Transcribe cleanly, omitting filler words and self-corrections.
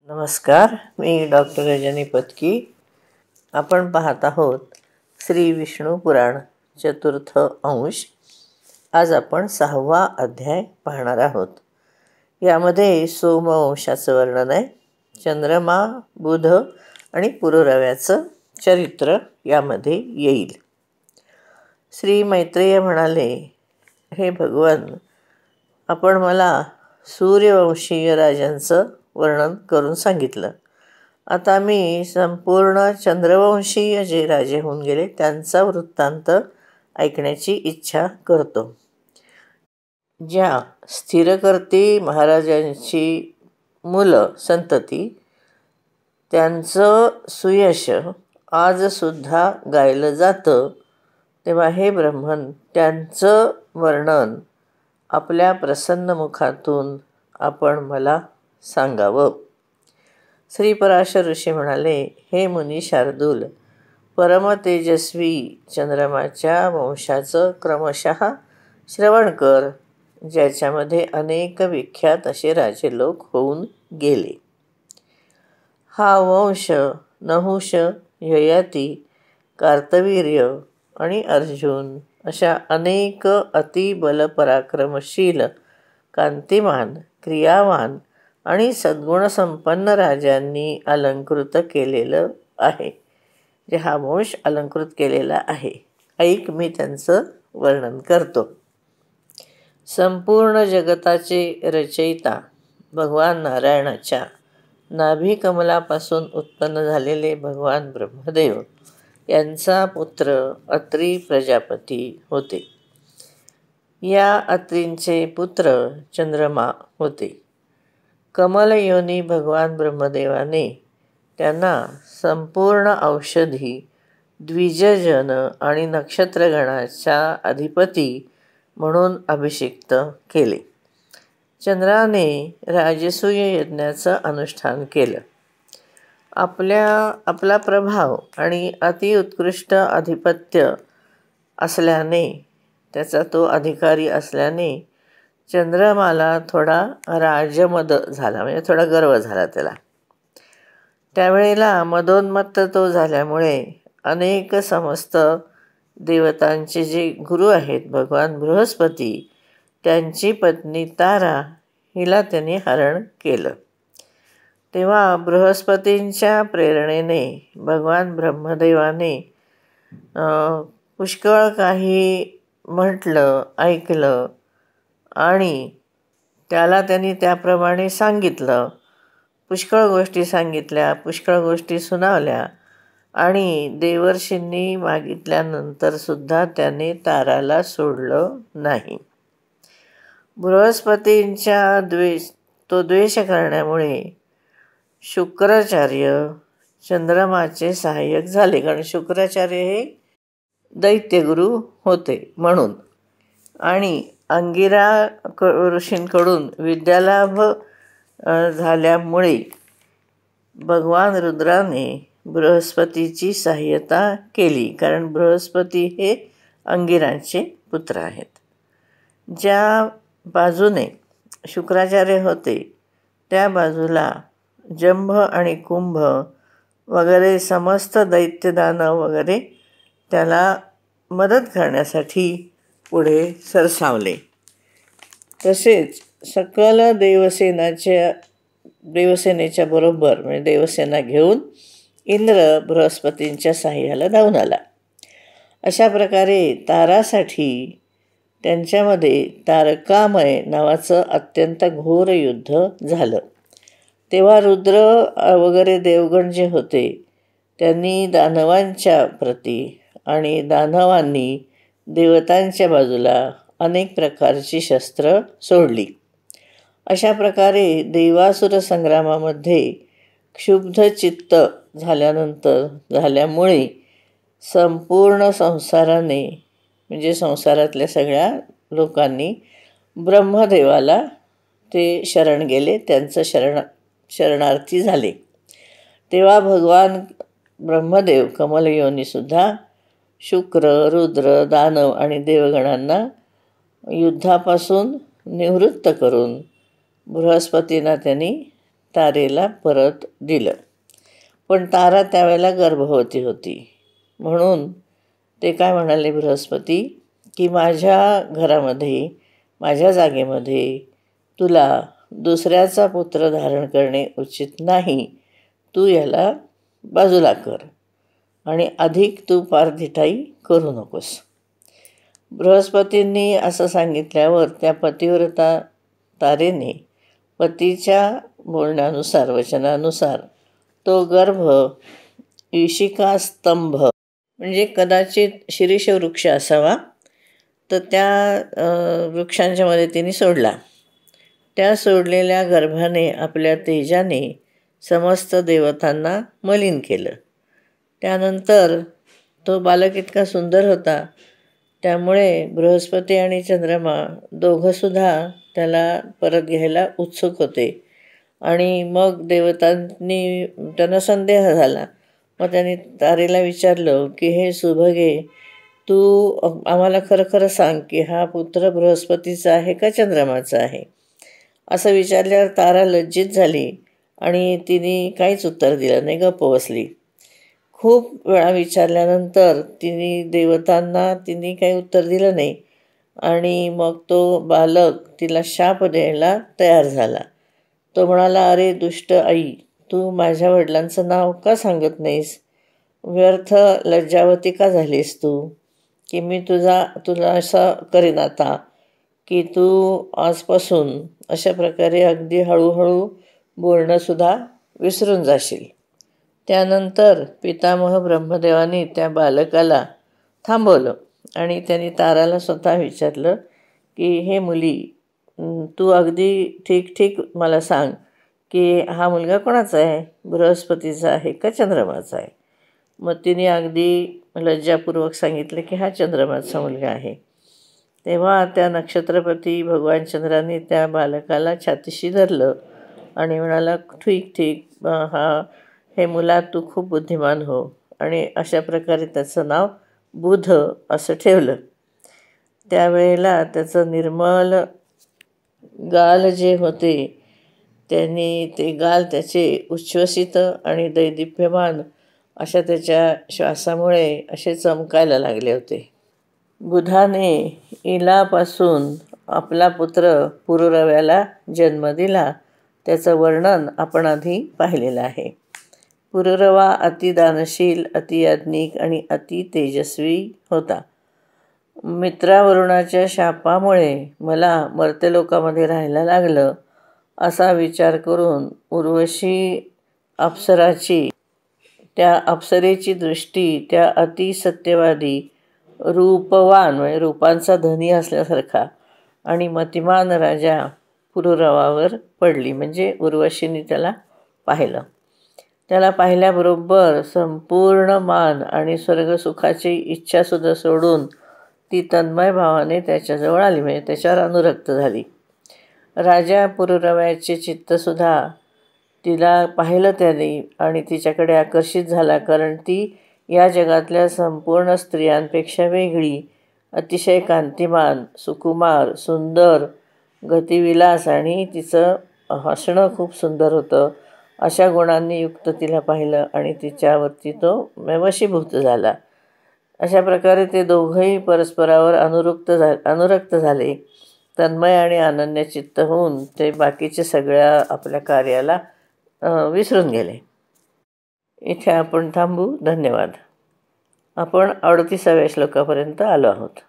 नमस्कार, मी डॉक्टर रजनी पत्की. आपण पाहत आहोत श्री विष्णू पुराण चतुर्थ अंश. आज आपण 6वा अध्याय पाहणार आहोत. यामध्ये सोमवंशाचं वर्णन आहे. चंद्रमा, बुध आणि पुरुरव्याचं चरित्र यामध्ये येईल. श्री मैत्रेय म्हणाले, हे भगवान, आपण मला सूर्यवंशीय राजांचं वर्णन करून सांगितलं. आता मी संपूर्ण चंद्रवंशीय जे राजे होऊन गेले त्यांचा वृत्तांत ऐकण्याची इच्छा करतो. ज्या स्थिरकर्ती महाराजांची मुलं संतती, त्यांचं सुयश आजसुद्धा गायलं जातं. तेव्हा हे ब्रह्मन, त्यांचं वर्णन आपल्या प्रसन्न मुखातून आपण मला सांगावं. श्री पराशर ऋषी म्हणाले, हे मुनी शार्दूल, परमतेजस्वी चंद्रमाच्या वंशाचं क्रमशः श्रवण कर, ज्याच्यामध्ये अनेक विख्यात असे राजे लोक होऊन गेले. हा वंश नहुष, ययाती, कार्तवीर्य आणि अर्जुन अशा अनेक अतिबलपराक्रमशील, कांतिमान, क्रियावान आणि सद्गुणसंपन्न राजांनी अलंकृत केलेलं आहे. जे हा वंश अलंकृत केलेला आहे. ऐक, मी त्यांचं वर्णन करतो. संपूर्ण जगताचे रचयिता भगवान नारायणाच्या नाभी कमलापासून उत्पन्न झालेले भगवान ब्रह्मदेव यांचा पुत्र अत्री प्रजापती होते. या अत्रींचे पुत्र चंद्रमा होते. कमलयोनी भगवान ब्रह्मदेवाने त्यांना संपूर्ण औषधी, द्विजजन आणि नक्षत्रगणाचा अधिपती म्हणून अभिषिक्त केले. चंद्राने राजसूय यज्ञाचं अनुष्ठान केलं. आपला प्रभाव आणि अतिउत्कृष्ट अधिपत्य असल्याने, त्याचा तो अधिकारी असल्याने चंद्रमाला थोडा राजमद झाला, म्हणजे थोडा गर्व झाला त्याला. त्यावेळेला मदोन्मत्त तो झाल्यामुळे अनेक समस्त देवतांचे जे गुरु आहेत भगवान बृहस्पती, त्यांची पत्नी तारा हिला त्यांनी हरण केलं. तेव्हा बृहस्पतींच्या प्रेरणेने भगवान ब्रह्मदेवाने पुष्कळ काही म्हटलं, ऐकलं आणि त्याला त्यांनी त्याप्रमाणे सांगितलं. पुष्कळ गोष्टी सांगितल्या, पुष्कळ गोष्टी सुनावल्या आणि देवर्षींनी मागितल्यानंतरसुद्धा त्याने ताराला सोडलं नाही. बृहस्पतींच्या द्वेष करण्यामुळे शुक्राचार्य चंद्रमाचे सहाय्यक झाले. कारण शुक्राचार्य हे दैत्यगुरु होते म्हणून. आणि अंगिरा ऋषींकडून विद्यालाभ झाल्यामुळे भगवान रुद्राने बृहस्पतीची सहाय्यता केली. कारण बृहस्पती हे अंगिराचे पुत्र आहेत. ज्या बाजूने शुक्राचार्य होते त्या बाजूला जंभ आणि कुंभ वगैरे समस्त दैत्यदानव वगैरे त्याला मदत करण्यासाठी पुढे सरसावले. तसेच सकल देवसेनेच्या बरोबर, म्हणजे देवसेना घेऊन इंद्र बृहस्पतींच्या साह्याला धावून आला. अशा प्रकारे तारासाठी त्यांच्यामध्ये तारकामय नावाचं अत्यंत घोर युद्ध झालं. तेव्हा रुद्र वगैरे देवगण जे होते त्यांनी दानवांच्या प्रती आणि दानवांनी देवतांच्या बाजूला अनेक प्रकारची शस्त्र सोडली. अशा प्रकारे देवासुर संग्रामामध्ये क्षुब्ध चित्त झाल्यामुळे संपूर्ण संसाराने, म्हणजे संसारातल्या सगळ्या लोकांनी ब्रह्मदेवाला ते शरण गेले, त्यांचं शरणार्थी झाले. तेव्हा भगवान ब्रह्मदेव कमलयोनीसुद्धा शुक्र, रुद्र, दानव आणि देवगणांना युद्धापासून निवृत्त करून बृहस्पतींना त्यांनी तारेला परत दिलं. पण तारा त्यावेळेला गर्भवती होती. म्हणून ते काय म्हणाले बृहस्पती, की माझ्या घरामध्ये, माझ्या जागेमध्ये तुला दुसऱ्याचा पुत्र धारण करणे उचित नाही. तू याला बाजूला कर आणि अधिक तू पारधिटाई करू नकोस. बृहस्पतींनी असं सांगितल्यावर त्या पतिव्रता तारेने पतीच्या बोलण्यानुसार, वचनानुसार तो गर्भ ईशिका स्तंभ म्हणजे कदाचित शिरीषवृक्ष असावा, तर त्या वृक्षांच्या मदतीने सोडला. त्या सोडलेल्या गर्भाने आपल्या तेजाने समस्त देवतांना मलिन केलं. त्यानंतर तो बालक इतका सुंदर होता, त्यामुळे बृहस्पती आणि चंद्रमा दोघंसुद्धा त्याला परत घ्यायला उत्सुक होते. आणि मग देवतांनी, त्यांना संदेह झाला. मग त्यांनी तारेला विचारलं की हे सुभगे, तू आम्हाला खरं खरं सांग की हा पुत्र बृहस्पतीचा आहे का चंद्रमाचा आहे. असं विचारल्यावर तारा लज्जित झाली आणि तिने काहीच उत्तर दिलं नाही, गप्प बसली. खूप वेळा विचारल्यानंतर देवतांना काही उत्तर दिलं नाही. आणि मग तो बालक तिला शाप द्यायला तयार झाला. तो म्हणाला, अरे दुष्ट आई, तू माझ्या वडिलांचं नाव का सांगत नाहीस? व्यर्थ लज्जावती का झालीस तू? की मी तुला असं करीन आता की तू आजपासून अशा प्रकारे अगदी हळूहळू बोलणंसुद्धा विसरून जाशील. त्यानंतर पितामह ब्रह्मदेवानी त्या बालकाला थांबवलं आणि त्यांनी ताराला स्वतः विचारलं की हे मुली, तू अगदी ठीक मला सांग की हा मुलगा कोणाचा आहे? बृहस्पतीचा आहे का चंद्रमाचा आहे? मग तिने अगदी लज्जापूर्वक सांगितलं की हा चंद्रमाचा मुलगा आहे. तेव्हा त्या नक्षत्रपती भगवान चंद्राने त्या बालकाला छातीशी धरलं आणि म्हणाला, ठीक, हे मुला तू खूप बुद्धिमान हो. आणि अशा प्रकारे त्याचं नाव बुध असं ठेवलं. त्यावेळेला त्याचं निर्मल गाल जे होते, त्यांनी ते गाल त्याचे उच्छ्वसित आणि दैदिप्यमान अशा त्याच्या श्वासामुळे असे चमकायला लागले होते. बुधाने इलापासून आपला पुत्र पुरुरव्याला जन्म दिला. त्याचं वर्णन आपण आधी पाहिलेलं आहे. पुरुरवा अतिदानशील, अतियाज्ञिक आणि अति तेजस्वी होता. मित्रावरुणाच्या शापामुळे मला मर्त्यलोकामध्ये राहायला लागलं असा विचार करून उर्वशी अप्सराची, त्या अप्सरेची दृष्टी त्या अतिसत्यवादी, रूपवान म्हणजे रूपांचा धनी असल्यासारखा आणि मतिमान राजा पुरुरवावर पडली. म्हणजे उर्वशीने त्याला पाहिलं. त्याला पाहिल्याबरोबर संपूर्ण मान आणि स्वर्गसुखाची इच्छासुद्धा सोडून ती तन्मय भावाने त्याच्याजवळ आली, म्हणजे त्याच्यावर अनुरक्त झाली. राजा पुरुरव्याचे चित्तसुद्धा तिला पाहिलं त्याने आणि तिच्याकडे आकर्षित झाला, कारण ती या जगातल्या संपूर्ण स्त्रियांपेक्षा वेगळी, अतिशय कांतिमान, सुकुमार, सुंदर, गतिविलास आणि तिचं हसणं खूप सुंदर होतं. अशा गुणांनी युक्त तिला पाहिलं आणि तिच्यावरती तो वशीभूत झाला. अशा प्रकारे ते दोघंही परस्परावर अनुरक्त झाले. तन्मय आणि अनन्यचित्त होऊन ते बाकीचे सगळ्या आपल्या कार्याला विसरून गेले. इथे आपण थांबू. धन्यवाद. आपण 38व्या श्लोकापर्यंत आलो आहोत.